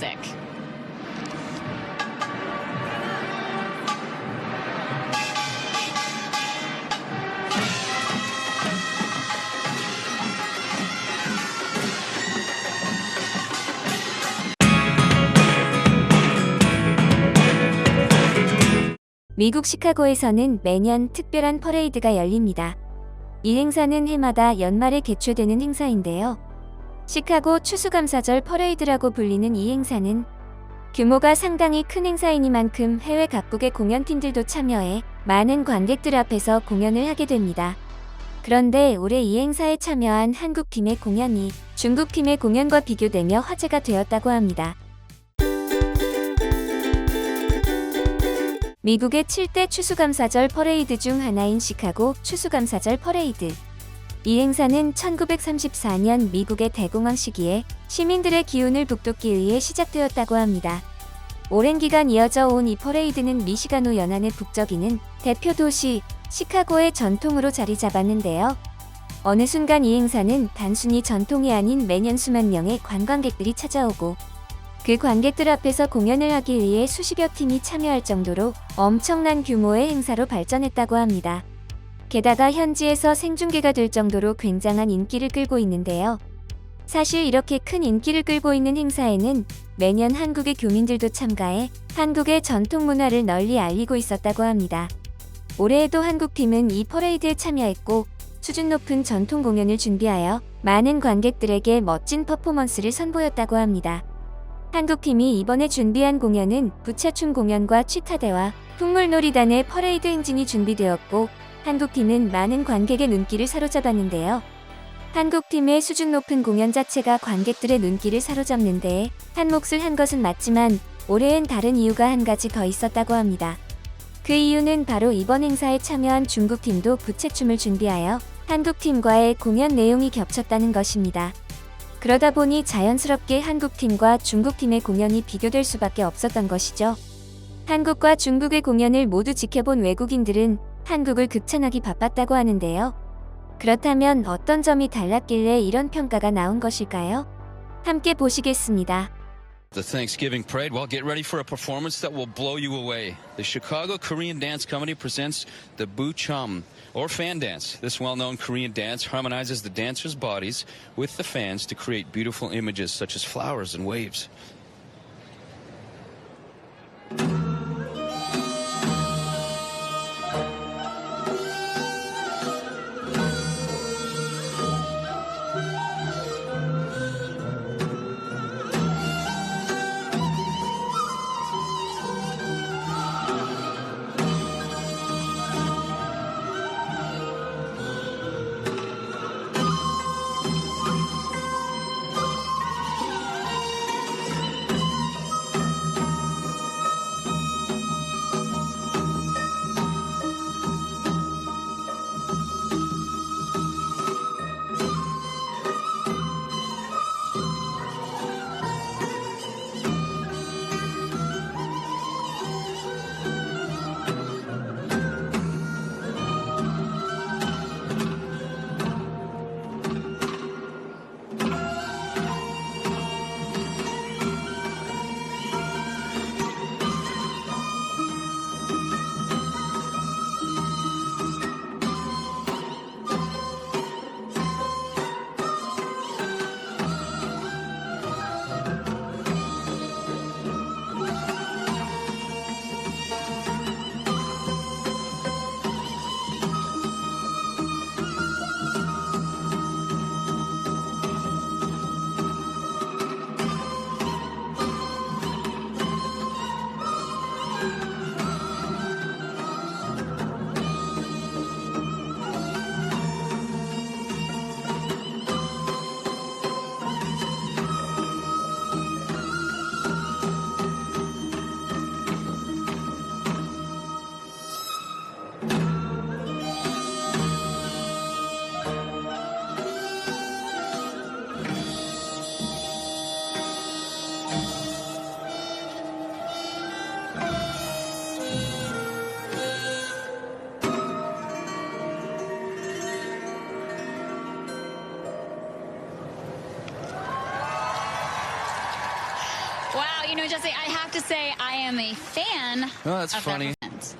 fantastic. 미국 시카고에서는 매년 특별한 퍼레이드가 열립니다. 이 행사는 해마다 연말에 개최되는 행사인데요. 시카고 추수감사절 퍼레이드라고 불리는 이 행사는 규모가 상당히 큰 행사이니만큼 해외 각국의 공연팀들도 참여해 많은 관객들 앞에서 공연을 하게 됩니다. 그런데 올해 이 행사에 참여한 한국팀의 공연이 중국팀의 공연과 비교되며 화제가 되었다고 합니다. 미국의 7대 추수감사절 퍼레이드 중 하나인 시카고 추수감사절 퍼레이드. 이 행사는 1934년 미국의 대공황 시기에 시민들의 기운을 북돋기 위해 시작되었다고 합니다. 오랜 기간 이어져 온 이 퍼레이드는 미시간호 연안의 북적이는 대표 도시 시카고의 전통으로 자리 잡았는데요. 어느 순간 이 행사는 단순히 전통이 아닌 매년 수만 명의 관광객들이 찾아오고 그 관객들 앞에서 공연을 하기 위해 수십여 팀이 참여할 정도로 엄청난 규모의 행사로 발전했다고 합니다. 게다가 현지에서 생중계가 될 정도로 굉장한 인기를 끌고 있는데요. 사실 이렇게 큰 인기를 끌고 있는 행사에는 매년 한국의 교민들도 참가해 한국의 전통 문화를 널리 알리고 있었다고 합니다. 올해에도 한국팀은 이 퍼레이드에 참여했고 수준 높은 전통 공연을 준비하여 많은 관객들에게 멋진 퍼포먼스를 선보였다고 합니다. 한국팀이 이번에 준비한 공연은 부차춤 공연과 취타대와 풍물놀이단의 퍼레이드 행진이 준비되었고 한국팀은 많은 관객의 눈길을 사로잡았는데요. 한국팀의 수준 높은 공연 자체가 관객들의 눈길을 사로잡는 데에 한 몫을 한 것은 맞지만 올해엔 다른 이유가 한 가지 더 있었다고 합니다. 그 이유는 바로 이번 행사에 참여한 중국팀도 부채춤을 준비하여 한국팀과의 공연 내용이 겹쳤다는 것입니다. 그러다 보니 자연스럽게 한국팀과 중국팀의 공연이 비교될 수밖에 없었던 것이죠. 한국과 중국의 공연을 모두 지켜본 외국인들은 한국을 극찬하기 바빴다고 하는데요. 그렇다면 어떤 점이 달랐길래 이런 평가가 나온 것일까요? 함께 보시겠습니다. The Thanksgiving parade, well, get ready for a performance that will blow you away. The Chicago Korean Dance Company presents the Bucham, or fan dance. This well-known Korean dance harmonizes the dancers' bodies with the fans to create beautiful images such as flowers and waves. Wow, Jesse, I have to say I am a fan Oh, that's of funny. that performance.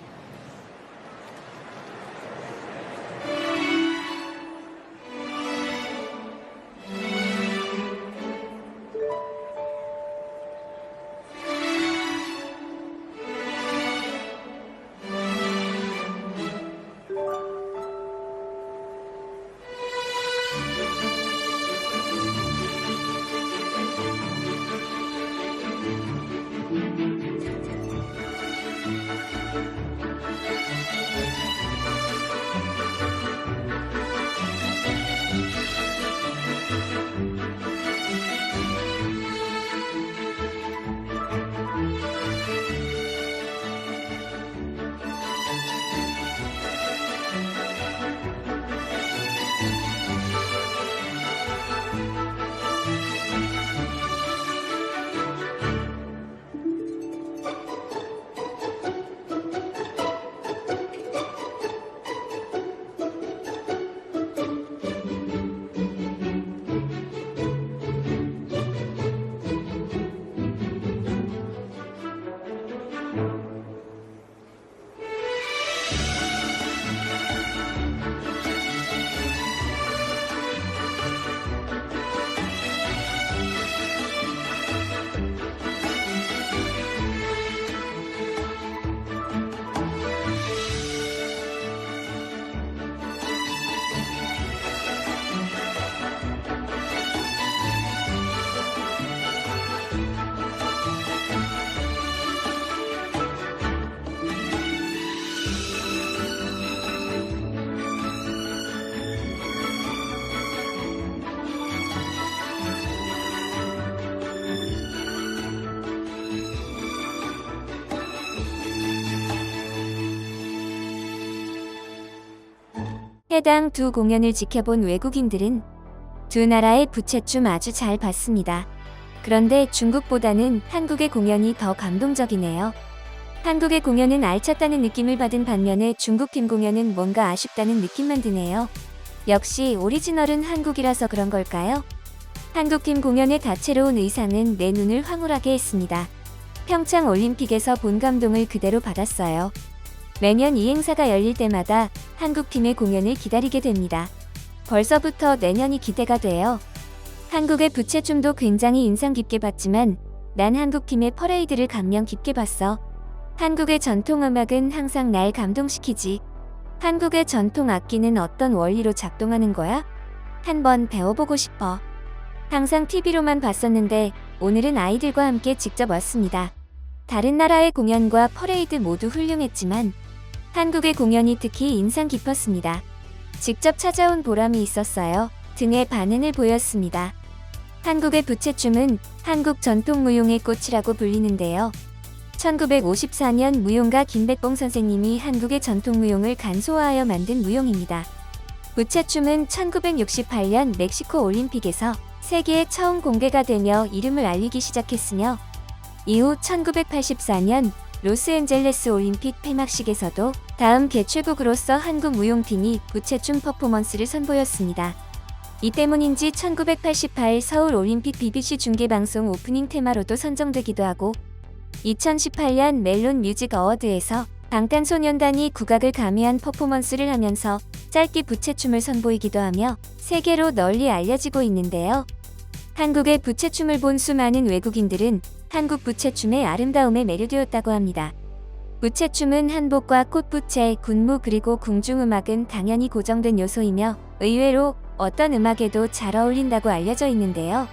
해당 두 공연을 지켜본 외국인들은 두 나라의 부채춤 아주 잘 봤습니다. 그런데 중국보다는 한국의 공연이 더 감동적이네요. 한국의 공연은 알찼다는 느낌을 받은 반면에 중국팀 공연은 뭔가 아쉽다는 느낌만 드네요. 역시 오리지널은 한국이라서 그런 걸까요? 한국팀 공연의 다채로운 의상은 내 눈을 황홀하게 했습니다. 평창 올림픽에서 본 감동을 그대로 받았어요. 매년 이 행사가 열릴 때마다 한국팀의 공연을 기다리게 됩니다. 벌써부터 내년이 기대가 돼요. 한국의 부채춤도 굉장히 인상 깊게 봤지만 난 한국팀의 퍼레이드를 감명 깊게 봤어. 한국의 전통 음악은 항상 날 감동시키지. 한국의 전통 악기는 어떤 원리로 작동하는 거야? 한번 배워보고 싶어. 항상 TV로만 봤었는데 오늘은 아이들과 함께 직접 왔습니다. 다른 나라의 공연과 퍼레이드 모두 훌륭했지만 한국의 공연이 특히 인상 깊었습니다. 직접 찾아온 보람이 있었어요. 등의 반응을 보였습니다. 한국의 부채춤은 한국 전통 무용의 꽃이라고 불리는데요. 1954년 무용가 김백봉 선생님이 한국의 전통 무용을 간소화하여 만든 무용입니다. 부채춤은 1968년 멕시코 올림픽에서 세계에 처음 공개가 되며 이름을 알리기 시작했으며 이후 1984년 로스앤젤레스 올림픽 폐막식에서도 다음 개최국으로서 한국 무용팀이 부채춤 퍼포먼스를 선보였습니다. 이 때문인지 1988 서울 올림픽 BBC 중계방송 오프닝 테마로도 선정되기도 하고 2018년 멜론 뮤직 어워드에서 방탄소년단이 국악을 가미한 퍼포먼스를 하면서 짧게 부채춤을 선보이기도 하며 세계로 널리 알려지고 있는데요. 한국의 부채춤을 본 수많은 외국인들은 한국 부채춤의 아름다움에 매료되었다고 합니다. 부채춤은 한복과 꽃부채, 군무 그리고 궁중음악은 당연히 고정된 요소이며 의외로 어떤 음악에도 잘 어울린다고 알려져 있는데요.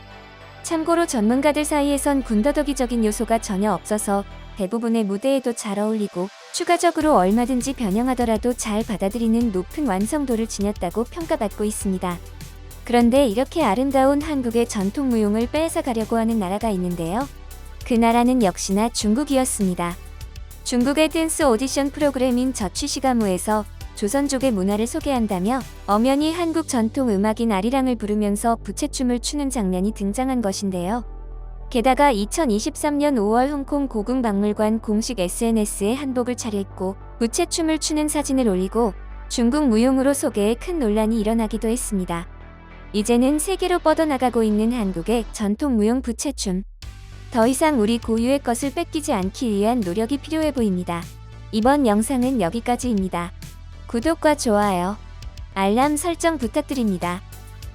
참고로 전문가들 사이에선 군더더기적인 요소가 전혀 없어서 대부분의 무대에도 잘 어울리고 추가적으로 얼마든지 변형하더라도 잘 받아들이는 높은 완성도를 지녔다고 평가받고 있습니다. 그런데 이렇게 아름다운 한국의 전통 무용을 뺏어가려고 하는 나라가 있는데요. 그 나라는 역시나 중국이었습니다. 중국의 댄스 오디션 프로그램인 저취시가무에서 조선족의 문화를 소개한다며 엄연히 한국 전통 음악인 아리랑을 부르면서 부채춤을 추는 장면이 등장한 것인데요. 게다가 2023년 5월 홍콩 고궁박물관 공식 SNS에 한복을 차려입고 부채춤을 추는 사진을 올리고 중국 무용으로 소개해 큰 논란이 일어나기도 했습니다. 이제는 세계로 뻗어나가고 있는 한국의 전통 무용 부채춤. 더 이상 우리 고유의 것을 뺏기지 않기 위한 노력이 필요해 보입니다. 이번 영상은 여기까지입니다. 구독과 좋아요, 알람 설정 부탁드립니다.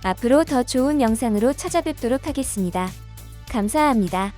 앞으로 더 좋은 영상으로 찾아뵙도록 하겠습니다. 감사합니다.